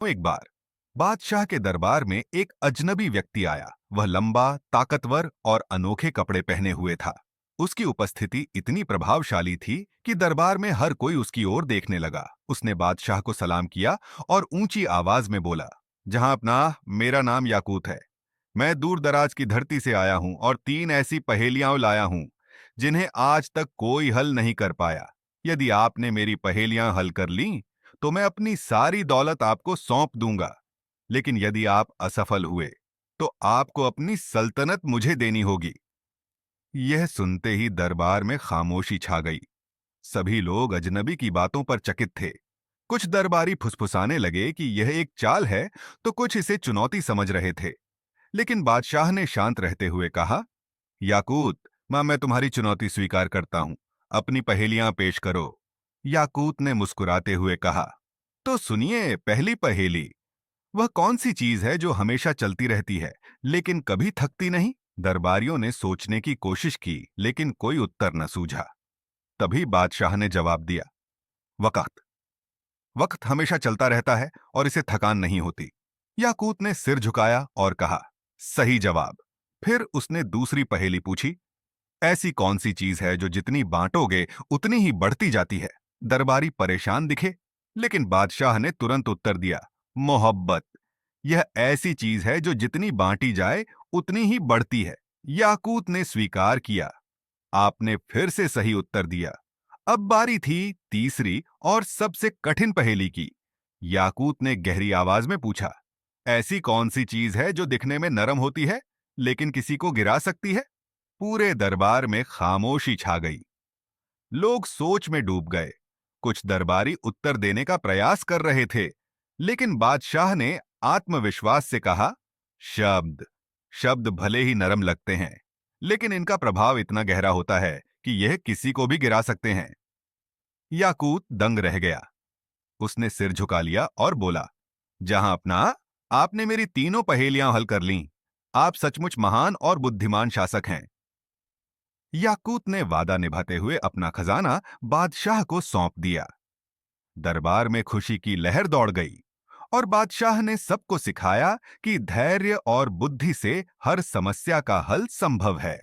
एक बार बादशाह के दरबार में एक अजनबी व्यक्ति आया। वह लंबा, ताकतवर और अनोखे कपड़े पहने हुए था। उसकी उपस्थिति इतनी प्रभावशाली थी कि दरबार में हर कोई उसकी ओर देखने लगा। उसने बादशाह को सलाम किया और ऊंची आवाज में बोला, जहांपनाह, मेरा नाम याकूत है। मैं दूर दराज की धरती से आया हूं और 3 ऐसी पहेलियां लाया हूं जिन्हें आज तक कोई हल नहीं कर पाया। यदि आपने मेरी पहेलियां हल कर लीं, तो मैं अपनी सारी दौलत आपको सौंप दूंगा। लेकिन यदि आप असफल हुए, तो आपको अपनी सल्तनत मुझे देनी होगी। यह सुनते ही दरबार में खामोशी छा गई। सभी लोग अजनबी की बातों पर चकित थे। कुछ दरबारी फुसफुसाने लगे कि यह एक चाल है, तो कुछ इसे चुनौती समझ रहे थे। लेकिन बादशाह ने शांत रहते हुए कहा, याकूत, मैं तुम्हारी चुनौती स्वीकार करता हूं। अपनी पहेलियां पेश करो। याकूत ने मुस्कुराते हुए कहा, तो सुनिए पहली पहेली। वह कौन सी चीज है जो हमेशा चलती रहती है लेकिन कभी थकती नहीं? दरबारियों ने सोचने की कोशिश की, लेकिन कोई उत्तर न सूझा। तभी बादशाह ने जवाब दिया, वक्त। वक्त हमेशा चलता रहता है और इसे थकान नहीं होती। याकूत ने सिर झुकाया और कहा, सही जवाब। फिर उसने दूसरी पहेली पूछी, ऐसी कौन सी चीज है जो जितनी बांटोगे उतनी ही बढ़ती जाती है? दरबारी परेशान दिखे, लेकिन बादशाह ने तुरंत उत्तर दिया, मोहब्बत। यह ऐसी चीज है जो जितनी बांटी जाए उतनी ही बढ़ती है। याकूत ने स्वीकार किया, आपने फिर से सही उत्तर दिया। अब बारी थी तीसरी और सबसे कठिन पहेली की। याकूत ने गहरी आवाज में पूछा, ऐसी कौन सी चीज है जो दिखने में नरम होती है लेकिन किसी को गिरा सकती है? पूरे दरबार में खामोशी छा गई। लोग सोच में डूब गए। कुछ दरबारी उत्तर देने का प्रयास कर रहे थे, लेकिन बादशाह ने आत्मविश्वास से कहा, शब्द। शब्द भले ही नरम लगते हैं, लेकिन इनका प्रभाव इतना गहरा होता है कि यह किसी को भी गिरा सकते हैं। याकूत दंग रह गया। उसने सिर झुका लिया और बोला, जहां अपना, आपने मेरी तीनों पहेलियां हल कर लीं। आप सचमुच महान और बुद्धिमान शासक हैं। याकूत ने वादा निभाते हुए अपना खजाना बादशाह को सौंप दिया। दरबार में खुशी की लहर दौड़ गई और बादशाह ने सबको सिखाया कि धैर्य और बुद्धि से हर समस्या का हल संभव है।